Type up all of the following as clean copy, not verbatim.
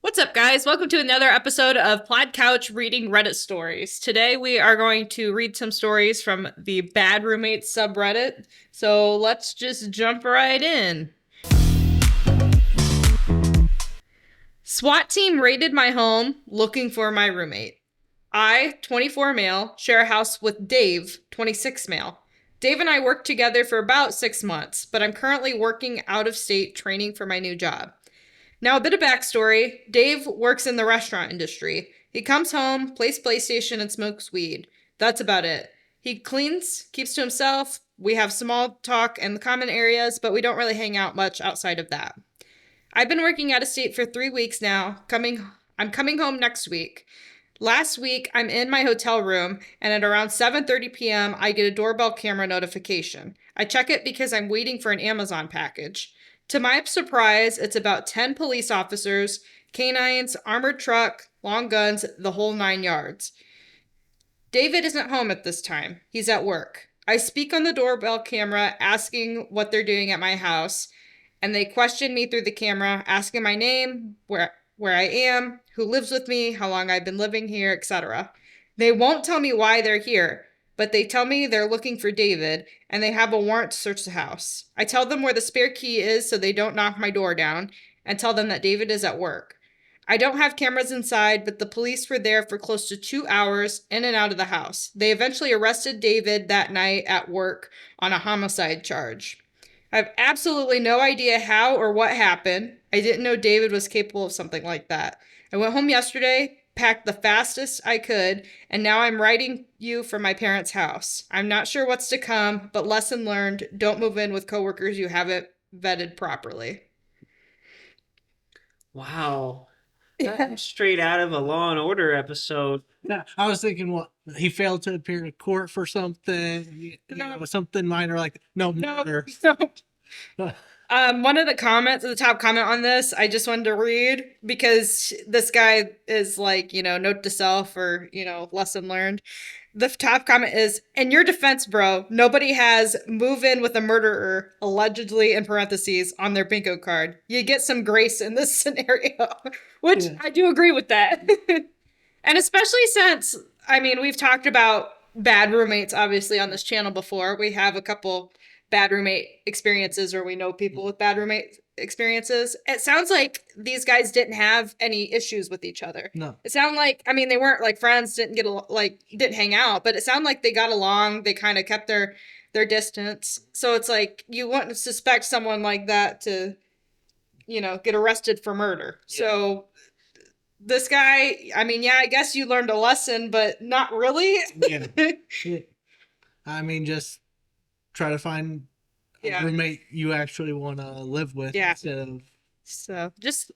What's up, guys? Welcome to another episode of Plaid Couch Reading Reddit Stories. Today we are going to read some stories from the Bad Roommates subreddit. So let's just jump right in. SWAT team raided my home looking for my roommate. I, 24 male, share a house with Dave, 26 male. Dave and I worked together for about 6 months, but I'm currently working out of state training for my new job. Now, a bit of backstory. Dave works in the restaurant industry. He comes home, plays PlayStation, and smokes weed. That's about it. He cleans, keeps to himself. We have small talk in the common areas, but we don't really hang out much outside of that. I've been working out of state for 3 weeks now. I'm coming home next week. Last week, I'm in my hotel room, and at around 7:30 p.m., I get a doorbell camera notification. I check it because I'm waiting for an Amazon package. To my surprise, it's about 10 police officers, canines, armored truck, long guns, the whole 9 yards. David isn't home at this time. He's at work. I speak on the doorbell camera asking what they're doing at my house, and they question me through the camera, asking my name, where I am, who lives with me, how long I've been living here, etc. They won't tell me why they're here, but they tell me they're looking for David, and they have a warrant to search the house. I tell them where the spare key is so they don't knock my door down, and tell them that David is at work. I don't have cameras inside, but the police were there for close to 2 hours in and out of the house. They eventually arrested David that night at work on a homicide charge. I have absolutely no idea how or what happened. I didn't know David was capable of something like that. I went home yesterday, packed the fastest I could, and now I'm writing you from my parents' house. I'm not sure what's to come, but lesson learned, don't move in with coworkers you haven't vetted properly. Wow. That's straight out of a Law and Order episode. Yeah, I was thinking, what, he failed to appear in court for something, something minor like that. No. One of the comments, the top comment on this, I just wanted to read because this guy is like, note to self or, lesson learned. The top comment is, in your defense, bro, nobody has move in with a murderer, allegedly in parentheses, on their bingo card. You get some grace in this scenario, which I do agree with that. And especially since, we've talked about bad roommates, obviously, on this channel before. We have a couple bad roommate experiences, or we know people with bad roommate experiences. It sounds like these guys didn't have any issues with each other. No. It sounded like, they weren't like friends, didn't hang out, but it sounded like they got along. They kind of kept their distance. So it's like, you wouldn't suspect someone like that to, get arrested for murder. Yeah. So this guy, I guess you learned a lesson, but not really. Yeah. Just try to find a roommate you actually want to live with instead of... So, just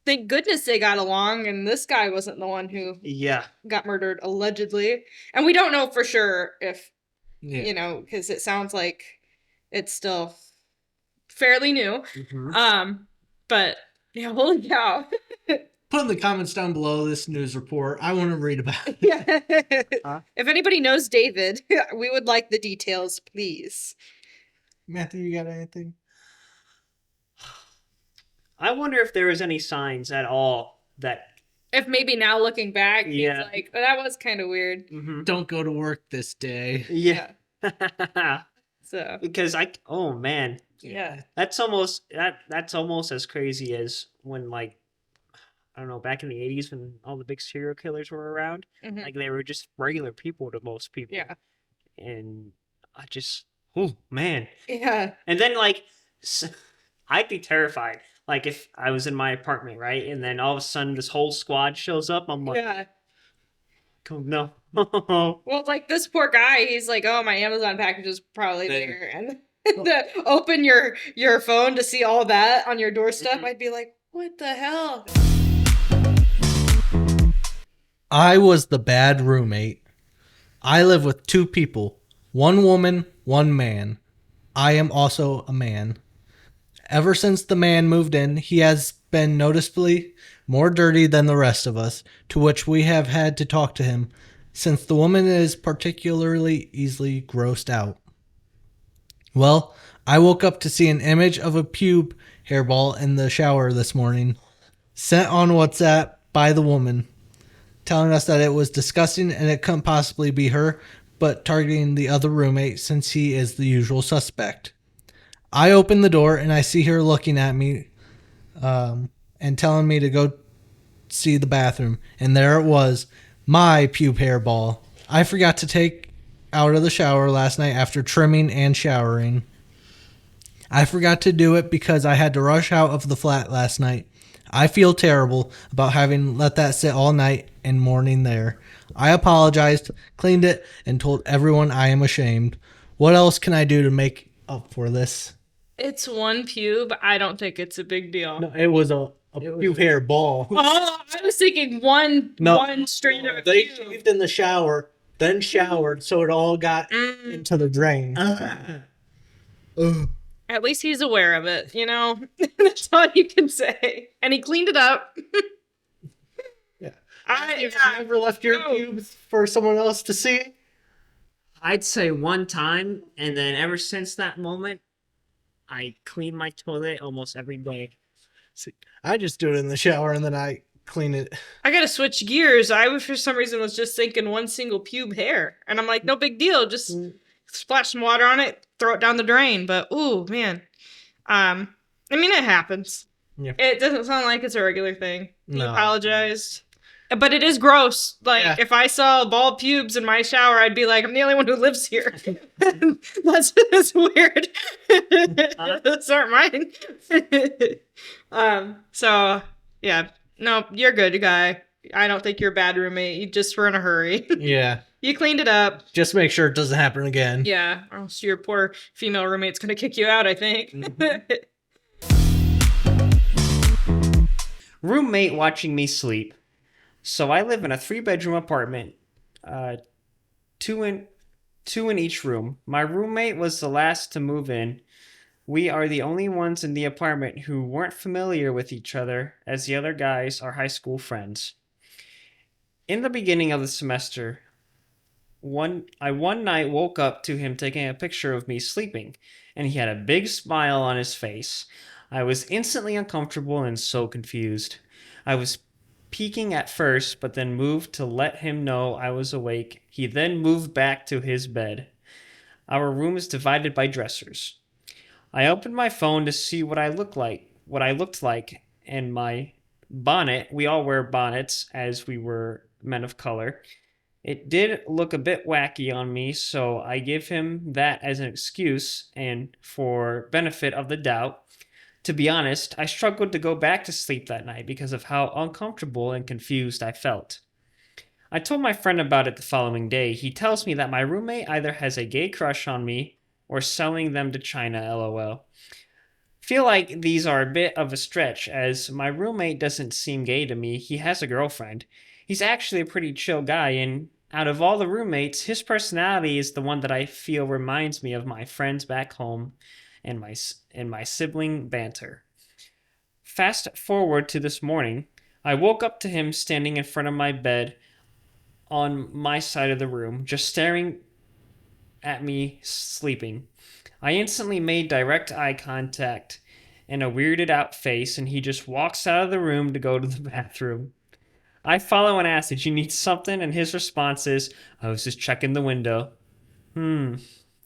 thank goodness they got along, and this guy wasn't the one who got murdered, allegedly. And we don't know for sure if, because it sounds like it's still fairly new. Mm-hmm. But, holy cow. Put in the comments down below this news report. I want to read about it. If anybody knows David, we would like the details, please. Matthew, you got anything? I wonder if there was any signs at all that... If maybe now looking back, he's like, oh, that was kind of weird. Mm-hmm. Don't go to work this day. Yeah. So. Because oh man. Yeah. That's almost as crazy as when, like, I don't know, back in the 80s when all the big serial killers were around. Mm-hmm. Like, they were just regular people to most people. Yeah. And I just, oh, man. Yeah. And then, like, I'd be terrified. Like, if I was in my apartment, right? And then all of a sudden this whole squad shows up. I'm like, oh, no. Well, like, this poor guy, he's like, oh, my Amazon package is probably there. And to open your phone to see all that on your doorstep, mm-hmm. I'd be like, what the hell? I was the bad roommate. I live with 2 people. 1 woman, 1 man. I am also a man. Ever since the man moved in, he has been noticeably more dirty than the rest of us, to which we have had to talk to him, since the woman is particularly easily grossed out. Well, I woke up to see an image of a pube hairball in the shower this morning. sent on WhatsApp by the woman, telling us that it was disgusting and it couldn't possibly be her, but targeting the other roommate since he is the usual suspect. I open the door and I see her looking at me and telling me to go see the bathroom. And there it was, my pube hairball. I forgot to take out of the shower last night after trimming and showering. I forgot to do it because I had to rush out of the flat last night. I feel terrible about having let that sit all night and morning there. I apologized, cleaned it, and told everyone I am ashamed. What else can I do to make up for this? It's one pube. I don't think it's a big deal. No, it was a pube hair ball. Oh, I was thinking one strand of a They pube. shaved in the shower, then showered, so it all got into the drain. At least he's aware of it, you know? That's all you can say. And he cleaned it up. Yeah. I ever left your pubes for someone else to see? I'd say one time, and then ever since that moment, I clean my toilet almost every day. See, I just do it in the shower and then I clean it. I gotta switch gears. I, for some reason, was just thinking one single pube hair. And I'm like, no big deal. Just splash some water on it, throw it down the drain. But, ooh, man. I mean, it happens. Yeah. It doesn't sound like it's a regular thing. He No. apologized. But it is gross. Like, if I saw bald pubes in my shower, I'd be like, I'm the only one who lives here. That's weird. Those aren't mine. So, yeah. No, you're good, guy. I don't think you're a bad roommate. You just were in a hurry. Yeah. You cleaned it up. Just make sure it doesn't happen again. Yeah. Or else your poor female roommate's going to kick you out, I think. Roommate watching me sleep. So I live in a 3-bedroom apartment, two in each room. My roommate was the last to move in. We are the only ones in the apartment who weren't familiar with each other, as the other guys are high school friends. In the beginning of the semester, one night woke up to him taking a picture of me sleeping, and he had a big smile on his face. I was instantly uncomfortable and so confused. I was peeking at first, but then moved to let him know I was awake. He then moved back to his bed. Our room is divided by dressers. I opened my phone to see what I looked like, and my bonnet. We all wear bonnets as we were men of color. It did look a bit wacky on me, so I give him that as an excuse and for benefit of the doubt. To be honest, I struggled to go back to sleep that night because of how uncomfortable and confused I felt. I told my friend about it the following day. He tells me that my roommate either has a gay crush on me or selling them to China, lol. Feel like these are a bit of a stretch, as my roommate doesn't seem gay to me. He has a girlfriend. He's actually a pretty chill guy, and out of all the roommates, his personality is the one that I feel reminds me of my friends back home and my sibling banter. Fast forward to this morning, I woke up to him standing in front of my bed on my side of the room, just staring at me sleeping. I instantly made direct eye contact and a weirded out face, and he just walks out of the room to go to the bathroom. I follow and ask, did you need something? And his response is, I was just checking the window. The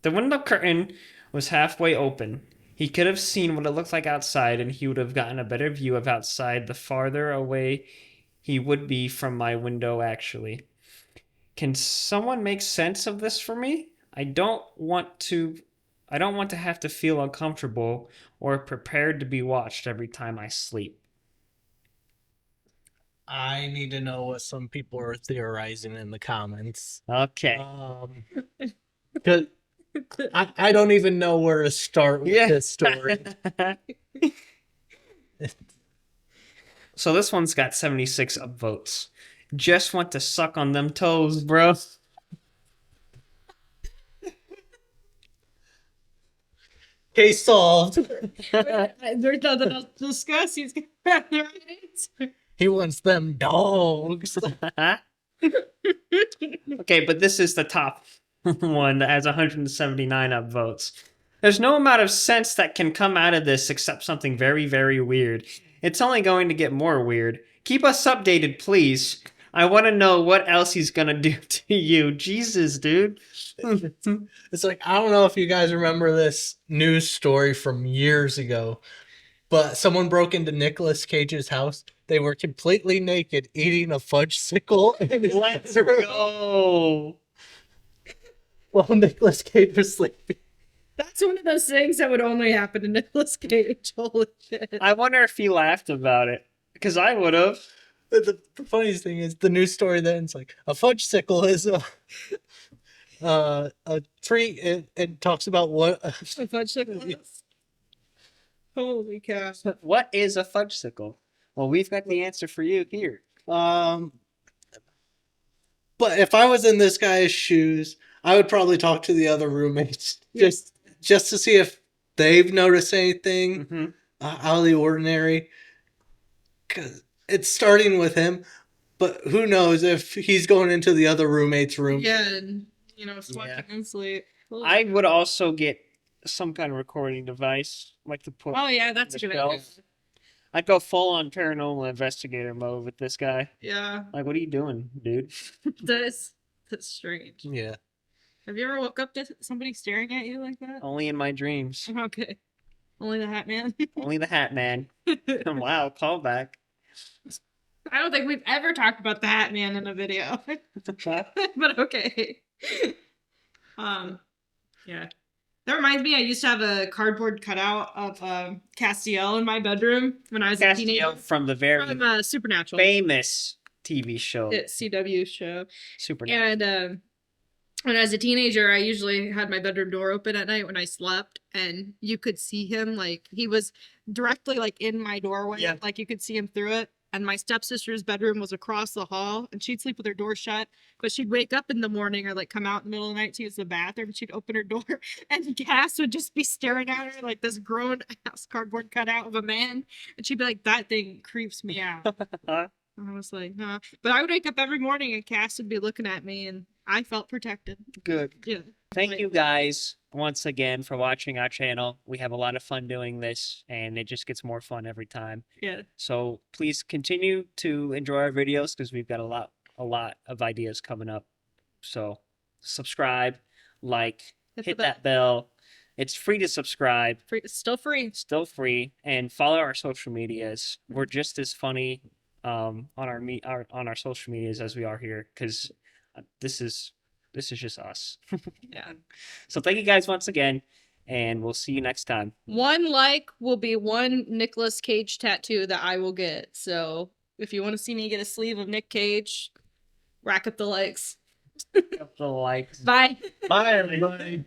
window curtain was halfway open. He could have seen what it looked like outside, and he would have gotten a better view of outside the farther away he would be from my window, actually. Can someone make sense of this for me? I don't want to have to feel uncomfortable or prepared to be watched every time I sleep. I need to know what some people are theorizing in the comments. Okay. 'Cause I don't even know where to start with this story. So this one's got 76 upvotes. Just want to suck on them toes, bro. Case solved. There's nothing else to discuss. He's going to have the right answer. He wants them dogs. Okay, but this is the top one that has 179 upvotes. There's no amount of sense that can come out of this except something very, very weird. It's only going to get more weird. Keep us updated, please. I want to know what else he's gonna do to you. Jesus, dude. It's like, I don't know if you guys remember this news story from years ago, but someone broke into Nicolas Cage's house. They were completely naked, eating a fudge sickle. Let's go. While Nicolas Cage was sleeping. That's one of those things that would only happen to Nicolas Cage. Holy shit. I wonder if he laughed about it. Because I would have. The funniest thing is the news story then it's like a fudge sickle is a tree. It talks about what A fudge sickle is? Holy cow. What is a fudgesicle? Well, we've got the answer for you here. But if I was in this guy's shoes, I would probably talk to the other roommates just to see if they've noticed anything Mm-hmm. out of the ordinary. 'Cause it's starting with him, but who knows if he's going into the other roommate's room. Yeah, and, watching him sleep. Holy I cow. would also get some kind of recording device, like to put. Oh, yeah, that's a the good idea. shelf. I'd go full on paranormal investigator mode with this guy. Yeah, Like, what are you doing, dude? that's strange. Yeah. Have you ever woke up to somebody staring at you like that? Only in my dreams. Okay. Only the Hat Man. Only the Hat Man. Wow, callback. I don't think we've ever talked about the Hat Man in a video. But okay. Yeah. That reminds me, I used to have a cardboard cutout of Castiel in my bedroom when I was a Castiel teenager. from the very From Supernatural. famous TV show. CW show. Supernatural. And when I was a teenager, I usually had my bedroom door open at night when I slept, and you could see him, like, he was directly, like, in my doorway. Yeah. Like, you could see him through it. And my stepsister's bedroom was across the hall, and she'd sleep with her door shut. But she'd wake up in the morning or, like, come out in the middle of the night to use the bathroom, and she'd open her door, and Cass would just be staring at her like this grown-ass cardboard cutout of a man. And she'd be like, that thing creeps me out. And I was like, nah. But I would wake up every morning, and Cass would be looking at me, and I felt protected. Good. Yeah. Thank you guys once again for watching our channel. We have a lot of fun doing this, and it just gets more fun every time. Yeah. So please continue to enjoy our videos because we've got a lot of ideas coming up. So subscribe, like, hit that bell. It's free to subscribe. Free, still free. Still free, and follow our social medias. We're just as funny on our social medias as we are here because this is just us. Yeah. So thank you guys once again, and we'll see you next time. 1 like will be 1 Nicolas Cage tattoo that I will get. So if you want to see me get a sleeve of Nick Cage, rack up the likes. The likes. Bye. Bye, everybody.